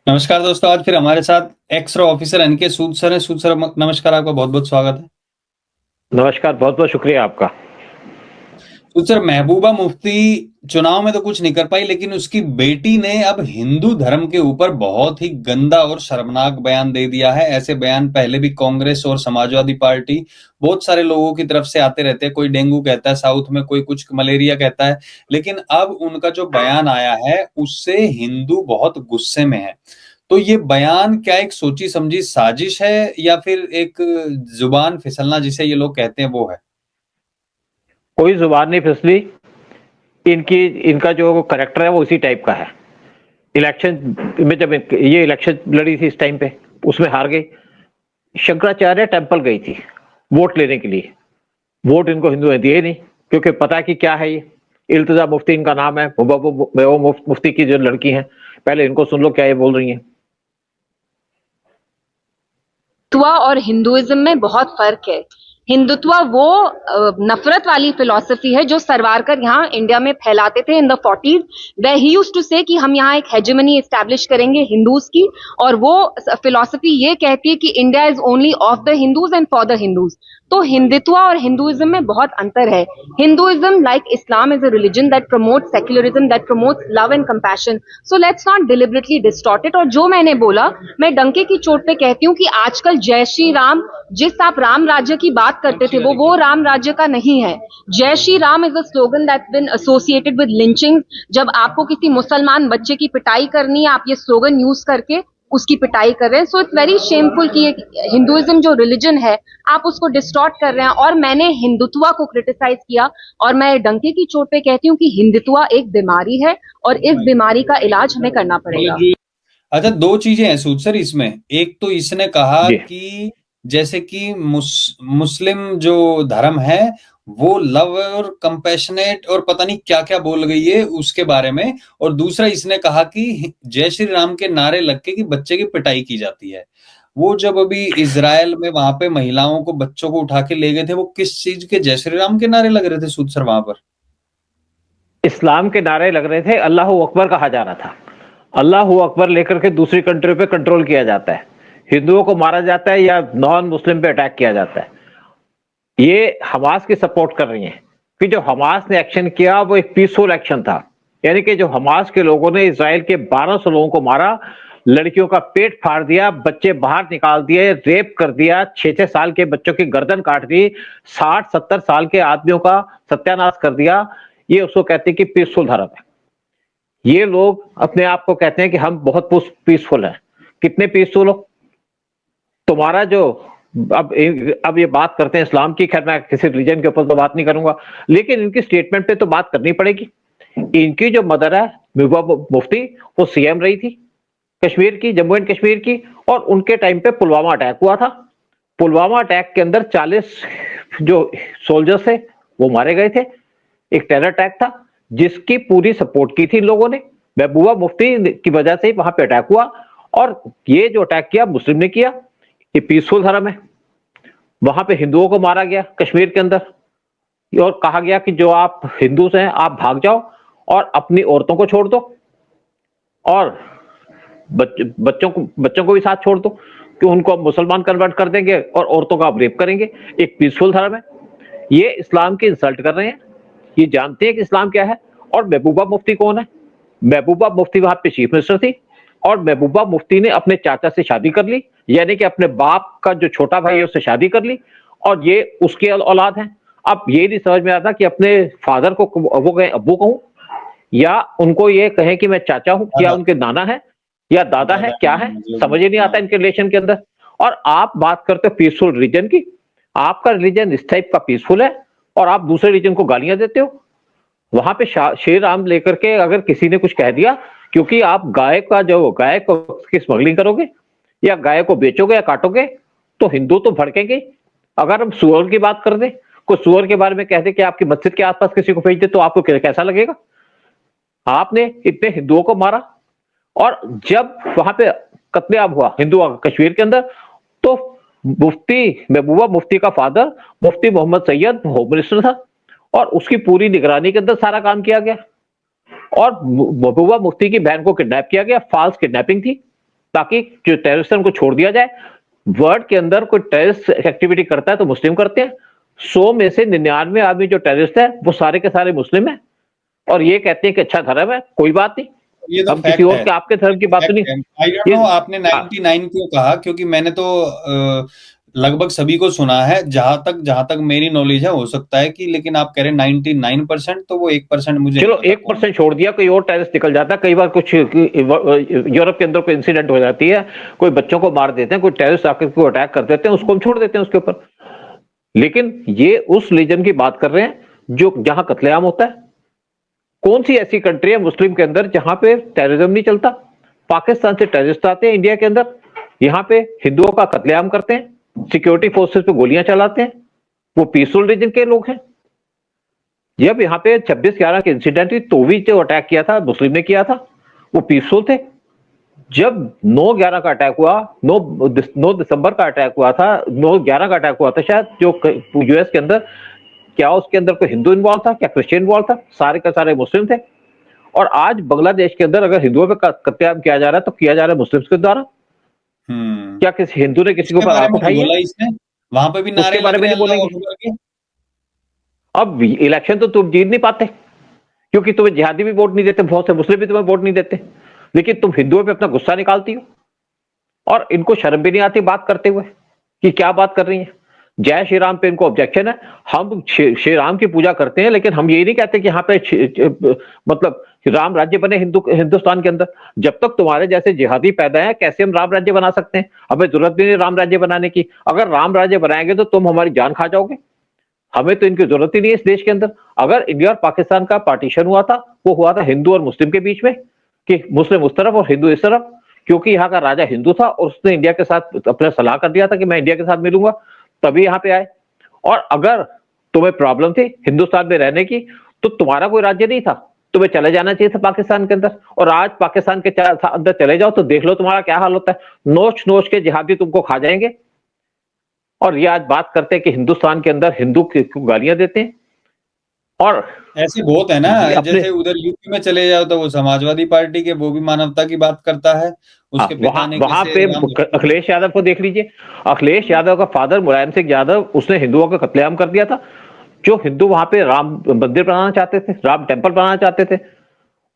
नमस्कार दोस्तों, आज फिर हमारे साथ एक्स रे ऑफिसर एनके सूद सर हैं। सूद सर, नमस्कार, आपका बहुत बहुत स्वागत है। नमस्कार, बहुत-बहुत शुक्रिया आपका। सूद सर, महबूबा मुफ्ती चुनाव में तो कुछ नहीं कर पाई, लेकिन उसकी बेटी ने अब हिंदू धर्म के ऊपर बहुत ही गंदा और शर्मनाक बयान दे दिया है। ऐसे बयान पहले भी कांग्रेस और समाजवादी पार्टी बहुत सारे लोगों की तरफ से आते रहते हैं। कोई डेंगू कहता है साउथ में, कोई कुछ मलेरिया कहता है, लेकिन अब उनका जो बयान आया है उससे हिंदू बहुत गुस्से में है। तो ये बयान क्या एक सोची समझी साजिश है या फिर एक जुबान फिसलना जिसे ये लोग कहते हैं वो है? कोई ज़ुबान नहीं फिसली, इनकी इनका जो करैक्टर है वो इसी टाइप का है। इलेक्शन में जब ये इलेक्शन लड़ी थी इस टाइम पे, उसमें हार गई। शंकराचार्य टेंपल गई थी वोट लेने के लिए। वोट इनको हिंदुओं ने दिए नहीं, क्योंकि पता कि क्या है ये। इल्तिजा मुफ्ती इनका नाम है, वो मुफ्ती की जो लड़की हैं। पहले इनको सुन लो क्या ये बोल रही हैं। हिंदुत्व और हिंदुइज्म में बहुत फर्क है। हिंदुत्व वो नफरत वाली फिलॉसफी है जो सरवारकर यहाँ इंडिया में फैलाते थे in the 40s, where he used to say कि हम यहाँ एक हेजेमनी एस्टैब्लिश करेंगे हिंदूज की। और वो फिलॉसफी ये कहती है कि India is only of the Hindus and for the Hindus. तो हिंदुत्व और हिंदुइज्म में बहुत अंतर है। Hinduism, like Islam, is a religion that promotes secularism, that promotes love and compassion. So let's not deliberately distort it. और जो मैंने बोला, मैं डंके की चोट पे कहती हूँ कि आजकल जय श्री राम, जिस आप राम राज्य की बात करते थे, वो राम राज्य का नहीं है। Jai Shri Ram is a slogan that's been associated with lynching. जब आपको किसी मुसलमान बच्चे की पिटाई करनी है, आप ये स्लोगन यूज करके उसकी पिटाई कर रहे हैं। सो इट्स वेरी शेमफुल कि हिंदुइज्म जो रिलीजन है, आप उसको डिस्टॉर्ट कर रहे हैं। और मैंने हिंदुत्व को क्रिटिसाइज किया, और मैं डंके की चोट पे कहती हूँ कि हिंदुत्व एक बीमारी है और इस बीमारी का इलाज हमें करना पड़ेगा। अच्छा, दो चीजें हैं सूद सर इसमें। एक तो इसने कहा जी, कि जैसे कि मुस्लिम जो धर्म है वो लव और कंपैशनेट और पता नहीं क्या क्या बोल गई है उसके बारे में। और दूसरा इसने कहा कि जय श्री राम के नारे लग के कि बच्चे की पिटाई की जाती है। वो जब अभी इजराइल में वहां पे महिलाओं को, बच्चों को उठा के ले गए थे, वो किस चीज के जय श्री राम के नारे लग रहे थे सूद सर वहां पर? इस्लाम के नारे लग रहे थे, अल्लाह अकबर कहा जा रहा था। अल्लाह अकबर लेकर के दूसरी कंट्री पे कंट्रोल किया जाता है, हिंदुओं को मारा जाता है या नॉन मुस्लिम पे अटैक किया जाता है। ये हमास की सपोर्ट कर रही हैं कि जो हमास ने एक्शन किया वो एक पीसफुल एक्शन था। यानी कि जो हमास के लोगों ने इजराइल के 1200 लोगों को मारा, लड़कियों का पेट फाड़ दिया, बच्चे बाहर निकाल दिए, रेप कर दिया, 6-6 साल के बच्चों की गर्दन काट दी, 60-70 साल के आदमियों का सत्यानाश कर दिया। ये उसको कहते हैं कि पीसफुल धर्म है। ये लोग अपने आप को कहते हैं कि हम बहुत पीसफुल हैं। कितने पीसफुल हो तुम्हारा जो अब ये बात करते हैं इस्लाम की। खैर, मैं किसी रिलीजन के ऊपर तो बात नहीं करूंगा, लेकिन इनकी स्टेटमेंट पे तो बात करनी पड़ेगी। इनकी जो मदर है महबूबा मुफ्ती, वो सीएम रही थी कश्मीर की, जम्मू एंड कश्मीर की। और उनके टाइम पे पुलवामा अटैक हुआ था। पुलवामा अटैक के अंदर 40 जो सोल्जर्स थे वो मारे गए थे। एक टेरर अटैक था जिसकी पूरी सपोर्ट की थी इन लोगों ने। महबूबा मुफ्ती की वजह से वहां पे अटैक हुआ। और ये जो अटैक किया मुस्लिम ने किया। ये पीसफुल धर्म है। वहां पे हिंदुओं को मारा गया कश्मीर के अंदर, और कहा गया कि जो आप हिंदू हैं आप भाग जाओ और अपनी औरतों को छोड़ दो, और बच्चों को भी साथ छोड़ दो, कि उनको आप मुसलमान कन्वर्ट कर देंगे और औरतों का आप रेप करेंगे। एक पीसफुल धर्म है। ये इस्लाम की इंसल्ट कर रहे हैं। ये जानते हैं कि इस्लाम क्या है। और महबूबा मुफ्ती कौन है? महबूबा मुफ्ती वहां पे चीफ मिनिस्टर थी, और महबूबा मुफ्ती ने अपने चाचा से शादी कर ली, यानी कि अपने बाप का जो छोटा भाई है उससे शादी कर ली, और ये उसके औलाद हैं। अब ये नहीं समझ में आता कि अपने फादर को वो कहें अब्बू कहूं, या उनको ये कहें कि मैं चाचा हूं, या उनके नाना है या दादा है, क्या है, समझ ही नहीं आता इनके रिलेशन के अंदर। और आप बात करते हो पीसफुल रिलीजन की। आपका रिलीजन इस टाइप का पीसफुल है और आप दूसरे रिलीजन को गालियां देते हो। वहां पे श्री राम लेकर के अगर किसी ने कुछ कह दिया, क्योंकि आप गाय को की स्मगलिंग करोगे या गाय को बेचोगे या काटोगे, तो हिंदू तो भड़केंगे। अगर हम सुअर की बात कर दें, कोई सुअर के बारे में कह दे कि आपकी मस्जिद के आसपास किसी को भेज दे, तो आपको कैसा लगेगा? आपने इतने हिंदुओं को मारा। और जब वहां पे कत्लेआम हुआ हिंदुओं का कश्मीर के अंदर, तो मुफ्ती महबूबा मुफ्ती का फादर मुफ्ती मोहम्मद सैयद होम मिनिस्टर था, और उसकी पूरी निगरानी के अंदर सारा काम किया गया। और महबूबा मुफ्ती की बहन को किडनैप किया गया, फॉल्स किडनैपिंग थी। ताकि जो टेररिस्ट है उनको छोड़ दिया जाए। वर्ल्ड के अंदर कोई टेररिस्ट एक्टिविटी करता है तो मुस्लिम करते हैं। 100 में से 99 आदमी जो टेररिस्ट है वो सारे के सारे मुस्लिम है, और ये कहते हैं कि अच्छा धर्म है, कोई बात नहीं, ये तो हम किसी फैक्ट और है, के आपके धर्म की बात तो नहीं। आई डोंट नो आपने 99 क्यों कहा, क्योंकि मैंने तो लगभग सभी को सुना है, जहां तक मेरी नॉलेज है, हो सकता है कि, लेकिन आप कह रहे 99%, तो वो 1% मुझे चलो नहीं पता 1% छोड़ दिया, कोई और टेररिस्ट निकल जाता है। कई बार कुछ यूरोप के अंदर कोई इंसिडेंट हो जाती है, कोई बच्चों को मार देते हैं, कोई टेररिस्ट आकर को अटैक कर देते हैं, उसको हम छोड़ देते हैं उसके ऊपर। लेकिन ये उस रीजन की बात कर रहे हैं जो जहां कत्लेआम होता है। कौन सी ऐसी कंट्री है मुस्लिम के अंदर जहां पे टेररिज्म नहीं चलता? पाकिस्तान से टेररिस्ट आते हैं इंडिया के अंदर, यहां पे हिंदुओं का कत्लेआम करते हैं, सिक्योरिटी फोर्सेस पे गोलियां चलाते हैं, वो पीसफुल रीजन के लोग हैं। जब यहाँ पे 26/11 के इंसिडेंट हुई तो भी जो अटैक किया था मुस्लिम ने किया था, वो पीसफुल थे। जब 9/11 का अटैक हुआ, 9 दिसंबर का अटैक हुआ था, 9/11 का अटैक हुआ था शायद, जो यूएस के अंदर, क्या उसके अंदर कोई हिंदू इन्वॉल्व था, क्या क्रिश्चियन इन्वॉल्व था? सारे का सारे मुस्लिम थे। और आज बांग्लादेश के अंदर अगर हिंदुओं पे कत्लेआम किया जा रहा है तो किया जा रहा है मुस्लिम के द्वारा। क्या किसी हिंदू ने किसी के ऊपर आंख उठाई है? इसने वहां पे भी नारे उसके बारे लग में रहे नहीं हैं अल्लाह बोलेंगे। अकबर के। अब इलेक्शन तो तुम जीत नहीं पाते, क्योंकि तुम्हें जिहादी भी वोट नहीं देते, बहुत से मुस्लिम भी तुम्हें वोट नहीं देते, लेकिन तुम हिंदुओं पे अपना गुस्सा निकालती हो। और इनको शर्म भी नहीं आती बात करते हुए कि क्या बात कर रही है। जय श्री राम पे इनको ऑब्जेक्शन है। हम श्री राम की पूजा करते हैं, लेकिन हम ये नहीं कहते कि यहाँ पे मतलब राम राज्य बने हिंदुस्तान के अंदर। जब तक तुम्हारे जैसे जिहादी पैदा है, कैसे हम राम राज्य बना सकते हैं? हमें जरूरत भी नहीं राम राज्य बनाने की। अगर राम राज्य बनाएंगे तो तुम हमारी जान खा जाओगे। हमें तो इनकी जरूरत ही नहीं है इस देश के अंदर। अगर इंडिया और पाकिस्तान का पार्टीशन हुआ था, वो हुआ था हिंदू और मुस्लिम के बीच में, कि मुस्लिम उस तरफ और हिंदू इस तरफ, क्योंकि यहाँ का राजा हिंदू था और उसने इंडिया के साथ अपना सलाह कर दिया था कि मैं इंडिया के साथ मिलूंगा, तभी यहाँ पे आए। और अगर तुम्हें प्रॉब्लम थी हिंदुस्तान में रहने की, तो तुम्हारा कोई राज्य नहीं था, तुम्हें चले जाना चाहिए था पाकिस्तान के अंदर। और आज पाकिस्तान के अंदर चले जाओ तो देख लो तुम्हारा क्या हाल होता है। नोच नोच के जिहादी तुमको खा जाएंगे। और ये आज बात करते हैं कि हिंदुस्तान के अंदर हिंदू को गालियां देते हैं। और ऐसे बहुत है ना, जैसे उधर यूपी में चले जाओ तो वो समाजवादी पार्टी के, वो भी मानवता की बात करता है। उसके पिता ने वहां पे अखिलेश यादव को देख लीजिए। अखिलेश यादव का फादर मुलायम सिंह यादव, उसने हिंदुओं का कत्लेआम कर दिया था। जो हिंदू वहां पे राम मंदिर बनाना चाहते थे, राम टेम्पल बनाना चाहते थे,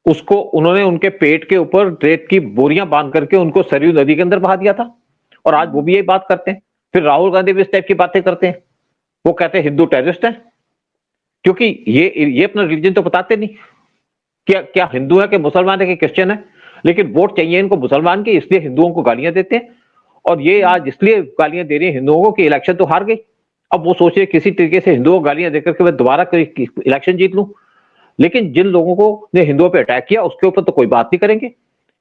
उसको उन्होंने उनके पेट के ऊपर रेत की बोरियां बांध करके उनको सरयू नदी के अंदर बहा दिया था। और आज वो भी यही बात करते हैं। फिर राहुल गांधी भी इस टाइप की बातें करते हैं। वो कहते हैं हिंदू टेररिस्ट है, क्योंकि ये अपना रिलीजन तो बताते नहीं। क्या हिंदू है कि मुसलमान है कि क्रिश्चियन है, लेकिन वोट चाहिए इनको मुसलमान की, इसलिए हिंदुओं को गालियां देते हैं। और ये आज इसलिए गालियां दे रही है हिंदुओं को कि इलेक्शन तो हार गई, अब वो सोच रहे किसी तरीके से हिंदुओं को गालियां देकर के मैं दोबारा इलेक्शन जीत लूं। लेकिन जिन लोगों को ने हिंदुओं पे अटैक किया उसके ऊपर तो कोई बात नहीं करेंगे।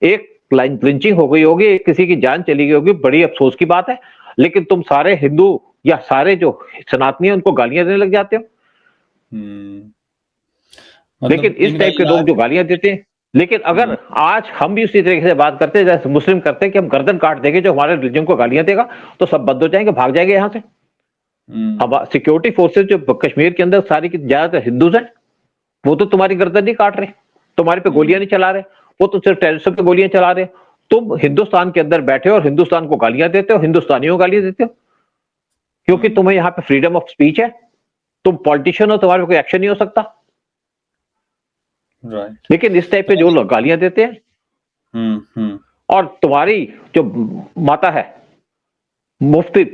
एक लिंचिंग हो गई होगी, किसी की जान चली गई होगी, बड़ी अफसोस की बात है। लेकिन तुम सारे हिंदू या सारे जो सनातनी है उनको गालियां देने लग जाते हो। लेकिन इस टाइप के लोग जो गालियां देते हैं, लेकिन अगर आज हम भी उसी तरीके से बात करते हैं जैसे मुस्लिम करते हैं कि हम गर्दन काट देंगे जो हमारे रिलीजन को गालियां देगा, तो सब बंद हो जाएंगे, भाग जाएंगे यहाँ से। अब सिक्योरिटी फोर्सेस जो कश्मीर के अंदर सारी की ज्यादातर हिंदूज हैं, वो तो तुम्हारी गर्दन नहीं काट रहे, तुम्हारे पे गोलियां नहीं चला रहे, वो तो सिर्फ टेररिस्टों पे गोलियां चला रहे। तुम हिंदुस्तान के अंदर बैठे हो और हिंदुस्तान को गालियां देते हो, हिंदुस्तानियों को गालियां देते हो, क्योंकि तुम्हें यहाँ पे फ्रीडम ऑफ स्पीच है। तुम पॉलिटिशियन हो, तुम्हारे पे कोई एक्शन नहीं हो सकता। लेकिन इस टाइप पे जो लोग गालियां देते हैं, और तुम्हारी जो माता है मुफ्ती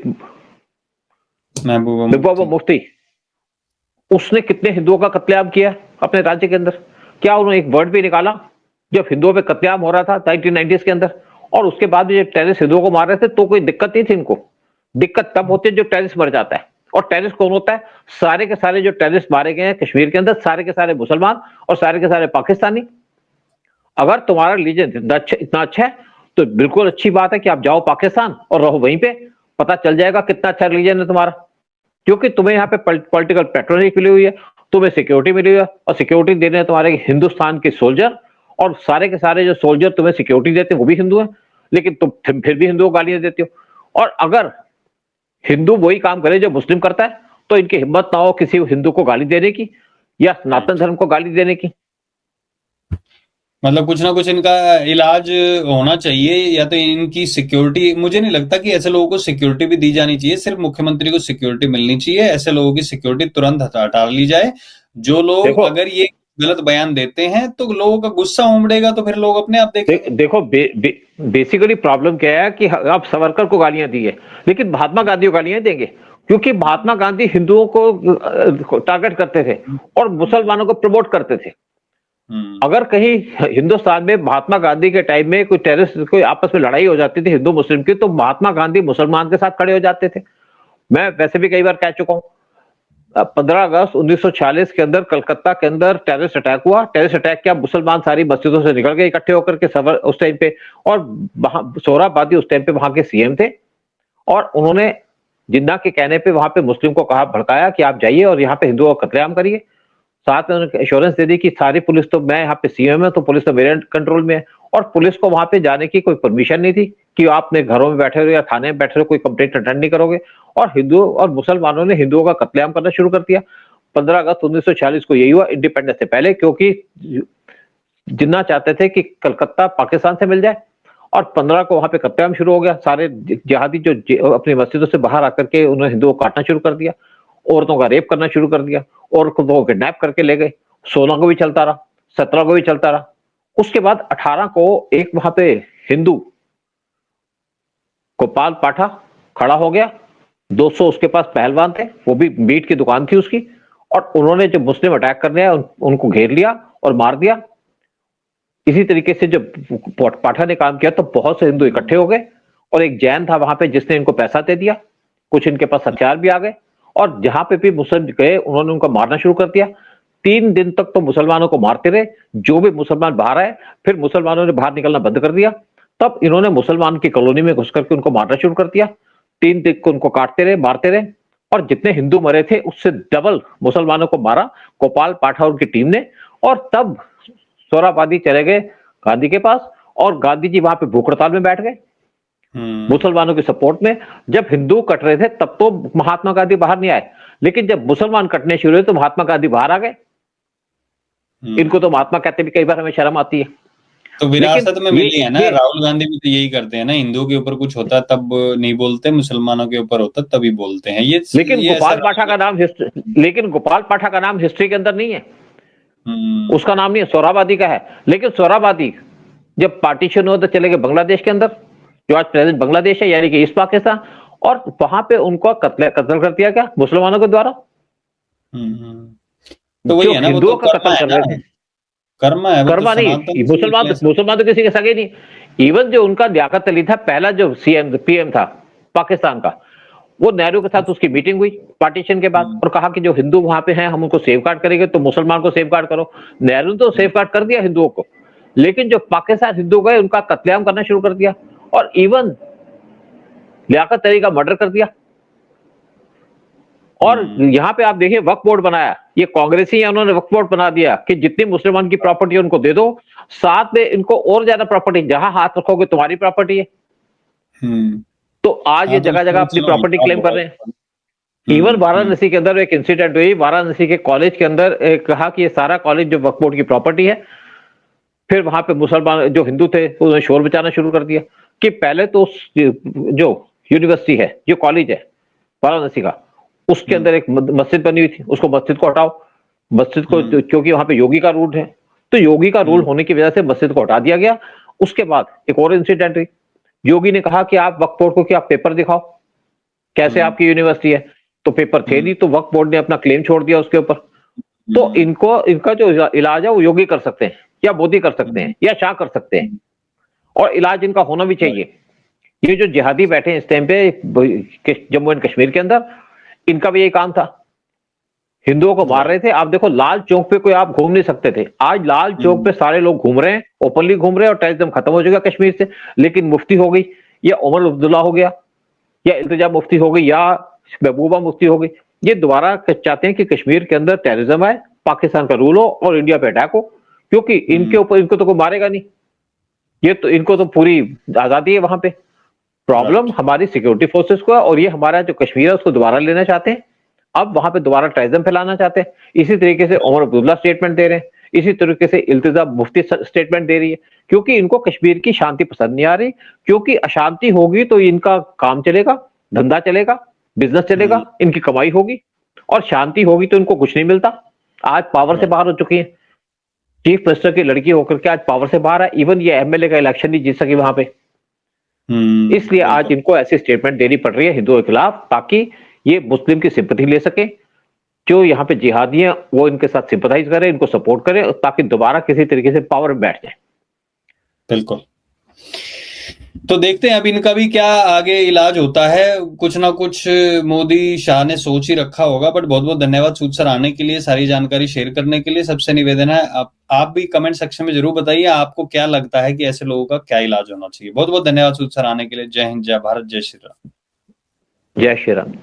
महबूबा मुफ्ती, उसने कितने हिंदुओं का कत्लेआम किया अपने राज्य के अंदर? क्या उन्होंने एक वर्ड भी निकाला जब हिंदुओं पे कत्लेआम हो रहा था 1990s के अंदर? और उसके बाद भी जब टेररिस्ट हिंदुओं को मार रहे थे तो कोई दिक्कत नहीं थी इनको। दिक्कत तब होती है जब टेररिस्ट मर जाता है। और टेररिस्ट कौन होता है? सारे के सारे जो टेररिस्ट मारे गए हैं कश्मीर के अंदर, सारे के सारे मुसलमान और सारे के सारे पाकिस्तानी। अगर तुम्हारा रिलीजन इतना अच्छा है तो बिल्कुल अच्छी बात है कि आप जाओ पाकिस्तान और रहो वहीं पे, पता चल जाएगा कितना अच्छा रिलीजन है तुम्हारा। क्योंकि तुम्हें यहाँ पे पॉलिटिकल पैट्रोनेज मिली हुई है, तुम्हें सिक्योरिटी मिली हुई है, और सिक्योरिटी दे रहे हैं तुम्हारे हिंदुस्तान के सोल्जर, और सारे के सारे जो सोल्जर तुम्हें सिक्योरिटी देते हैं वो भी हिंदू हैं, लेकिन तुम फिर भी हिंदुओं को गालियां देते हो। और अगर हिंदू वही काम करे जो मुस्लिम करता है तो इनकी हिम्मत ना हो किसी हिंदू को गाली देने की या सनातन धर्म को गाली देने की। मतलब कुछ ना कुछ इनका इलाज होना चाहिए, या तो इनकी सिक्योरिटी, मुझे नहीं लगता कि ऐसे लोगों को सिक्योरिटी भी दी जानी चाहिए, सिर्फ मुख्यमंत्री को सिक्योरिटी मिलनी चाहिए, ऐसे लोगों की सिक्योरिटी तुरंत हटा ली जाए। जो लोग देखो अगर ये गलत बयान देते हैं तो लोगों का गुस्सा उमड़ेगा, तो फिर लोग अपने आप देखेंगे। देखो बेसिकली प्रॉब्लम क्या है कि आप सावरकर को गालियां दी है, लेकिन महात्मा गांधी को गालियां देंगे, क्योंकि महात्मा गांधी हिंदुओं को टारगेट करते थे और मुसलमानों को प्रमोट करते थे। अगर कहीं हिंदुस्तान में महात्मा गांधी के टाइम में कोई टेररिस्ट, कोई आपस में लड़ाई हो जाती थी हिंदू मुस्लिम की, तो महात्मा गांधी मुसलमान के साथ खड़े हो जाते थे। मैं वैसे भी कई बार कह चुका हूं, 15 अगस्त 1946 के अंदर कलकत्ता के अंदर टेररिस्ट अटैक हुआ। टेररिस्ट अटैक किया, मुसलमान सारी मस्जिदों से निकल गए इकट्ठे होकर के सवर उस टाइम पे, और सोहराबादी उस टाइम पे वहां के सीएम थे, और उन्होंने जिन्ना के कहने पे वहां पे मुस्लिम को कहा, भड़काया कि आप जाइए और यहाँ पे हिंदुओं का कत्लेआम करिए। साथ में उन्होंने एश्योरेंस दे दी कि सारी पुलिस तो, मैं यहाँ पे सीएम है तो पुलिस तो मेरे कंट्रोल में है, और पुलिस को वहां पे जाने की कोई परमिशन नहीं थी कि आपने घरों में बैठे रहो या थाने में बैठे रहो, कोई कंप्लेंट अटेंड नहीं करोगे। और हिंदुओं और मुसलमानों ने हिंदुओं का कत्लेआम करना शुरू कर दिया। 15 अगस्त 1946 को यही हुआ, इंडिपेंडेंस से पहले, क्योंकि जिन्ना चाहते थे कि कलकत्ता पाकिस्तान से मिल जाए, और 15 को वहां पे कत्लेआम शुरू हो गया। सारे जिहादी जो अपनी मस्जिदों से बाहर आकर के उन्होंने हिंदुओं को काटना शुरू कर दिया, औरतों का रेप करना शुरू कर दिया, औरतों को किडनैप करके ले गए। 16 को भी चलता रहा, 17 को भी चलता रहा। उसके बाद 18 को एक वहां पे हिंदू गोपाल पाठा खड़ा हो गया, 200 उसके पास पहलवान थे, वो भी मीट की दुकान थी उसकी, और उन्होंने जब मुस्लिम अटैक करने आए उनको घेर लिया और मार दिया। इसी तरीके से जब पाठा ने काम किया तो बहुत से हिंदू इकट्ठे हो गए, और एक जैन था वहां पे जिसने इनको पैसा दे दिया, कुछ इनके पास हथियार भी आ गए, और जहां पे भी मुस्लिम गए उन्होंने उनको मारना शुरू कर दिया। 3 दिन तक तो मुसलमानों को मारते रहे, जो भी मुसलमान बाहर आए, फिर मुसलमानों ने बाहर निकलना बंद कर दिया। तब इन्होंने मुसलमान की कॉलोनी में घुस करके उनको मारना शुरू कर दिया। 3 दिन को उनको काटते रहे, मारते रहे, और जितने हिंदू मरे थे उससे डबल मुसलमानों को मारा गोपाल पाठा और उनकी टीम ने। और तब सोहराबादी चले गए गांधी के पास, और गांधी जी वहां पे भूख हड़ताल में बैठ गए मुसलमानों के सपोर्ट में। जब हिंदू कट रहे थे तब तो महात्मा गांधी बाहर नहीं आए, लेकिन जब मुसलमान कटने शुरू हुए तो महात्मा गांधी बाहर आ गए। इनको तो महात्मा कहते भी कई बार हमें शर्म आती है। तो विरासत में मिली है ना, राहुल गांधी भी तो यही करते हैं ना, हिंदुओं के ऊपर कुछ होता तब नहीं बोलते, मुसलमानों के ऊपर होता तभी बोलते हैं ये। लेकिन गोपाल पाठा का नाम लेकिन गोपाल पाठा का नाम हिस्ट्री के अंदर नहीं है, उसका नाम नहीं है, सोहराबादी का है। लेकिन सोहराबादी जब पार्टीशन हुआ तो चले गए बांग्लादेश के अंदर, जो आज प्रेजेंट बांग्लादेश है, यानी कि ईस्ट पाकिस्तान, और वहां पे उनको कत्ल कर दिया गया मुसलमानों के द्वारा। तो वही है ना, हिंदुओं का कत्ल कर रहे थे। कर्मा है, कर्मा नहीं, मुसलमान तो किसी के सगे नहीं। इवन जो उनका लियाकत अली था, पहला जो पीएम था पाकिस्तान का, वो नेहरू के साथ उसकी मीटिंग हुई पार्टीशन के बाद, और कहा कि जो हिंदू वहां पे हैं हम उनको सेफ गार्ड करेंगे, तो मुसलमान को सेफ गार्ड करो। नेहरू ने तो सेफ गार्ड कर दिया हिंदुओं को, लेकिन जो पाकिस्तान हिंदू गए उनका कत्लेआम करना शुरू कर दिया, और इवन लियाकत अली का मर्डर कर दिया। और यहां पे आप देखिए वक्फ बोर्ड बनाया, ये कांग्रेसी है, उन्होंने वक्फ बोर्ड बना दिया कि जितनी मुसलमान की प्रॉपर्टी उनको दे दो, साथ में इनको और ज्यादा प्रॉपर्टी, जहां हाथ रखोगे तुम्हारी प्रॉपर्टी है। तो आज ये जगह जगह अपनी प्रॉपर्टी क्लेम कर रहे हैं। इवन वाराणसी के अंदर एक इंसिडेंट हुई, वाराणसी के कॉलेज के अंदर कहा कि ये सारा कॉलेज जो वक्फ बोर्ड की प्रॉपर्टी है। फिर वहां पे मुसलमान जो हिंदू थे उन्होंने शोर मचाना शुरू कर दिया कि पहले तो जो यूनिवर्सिटी है, जो कॉलेज है वाराणसी का, उसके अंदर एक मस्जिद बनी हुई थी, उसको मस्जिद को हटाओ। मस्जिद को, क्योंकि वहां पे योगी का रूल है, तो योगी का रूल होने की वजह से मस्जिद को हटा दिया गया। उसके बाद एक और इंसिडेंट हुई, योगी ने कहा कि आप वक्फ बोर्ड को कि आप पेपर दिखाओ, कैसे आपकी यूनिवर्सिटी है, तो पेपर थे नहीं, तो वक्फ बोर्ड ने अपना क्लेम छोड़ दिया उसके ऊपर। तो इनका जो इलाज है वो योगी कर सकते हैं, या मोदी कर सकते हैं, या शाह कर सकते हैं, और इलाज इनका होना भी चाहिए। ये जो जिहादी बैठे हैं इस टाइम पे जम्मू एंड कश्मीर के अंदर, इनका भी यही काम था, हिंदुओं को मार रहे थे। आप देखो लाल चौक पे कोई आप घूम नहीं सकते थे, आज लाल चौक पे सारे लोग घूम रहे हैं, ओपनली घूम रहे हैं, और टेररिज्म खत्म हो जाएगा कश्मीर से। लेकिन मुफ्ती हो गई, या उमर अब्दुल्ला हो गया, या इल्तिजा मुफ्ती हो गई, या महबूबा मुफ्ती हो गई, ये दोबारा चाहते हैं कि कश्मीर के अंदर टेररिज्म आए, पाकिस्तान का रूल हो और इंडिया पे अटैक हो, क्योंकि इनके ऊपर इनको तो कोई मारेगा नहीं, ये तो इनको तो पूरी आजादी है वहां पे। प्रॉब्लम हमारी सिक्योरिटी फोर्सेस को है, और ये हमारा जो कश्मीर है उसको दोबारा लेना चाहते हैं, अब वहां पे दोबारा टेररिज्म फैलाना चाहते हैं। इसी तरीके से उमर अब्दुल्ला स्टेटमेंट दे रहे हैं, इसी तरीके से इल्तिजा मुफ्ती स्टेटमेंट दे रही है, क्योंकि इनको कश्मीर की शांति पसंद नहीं आ रही, क्योंकि अशांति होगी तो इनका काम चलेगा, धंधा चलेगा, बिजनेस चलेगा, इनकी कमाई होगी, और शांति होगी तो इनको कुछ नहीं मिलता। आज पावर से बाहर हो चुकी है, चीफ मिनिस्टर की लड़की होकर के आज पावर से बाहर है, इवन ये एमएलए का इलेक्शन नहीं जीत सकी वहां पे। इसलिए आज इनको ऐसी स्टेटमेंट देनी पड़ रही है हिंदुओं के खिलाफ, ताकि ये मुस्लिम की सिंपैथी ले सके, जो यहाँ पे जिहादी हैं वो इनके साथ सिंपैथाइज करें, इनको सपोर्ट करें, ताकि दोबारा किसी तरीके से पावर में बैठ जाए। बिल्कुल। तो देखते हैं अब इनका भी क्या आगे इलाज होता है, कुछ ना कुछ मोदी शाह ने सोच ही रखा होगा। बट बहुत बहुत धन्यवाद सूद सर आने के लिए, सारी जानकारी शेयर करने के लिए। सबसे निवेदन है आप भी कमेंट सेक्शन में जरूर बताइए आपको क्या लगता है कि ऐसे लोगों का क्या इलाज होना चाहिए। बहुत बहुत धन्यवाद सूद सर आने के लिए। जय हिंद, जय भारत, जय श्री राम। जय श्री राम।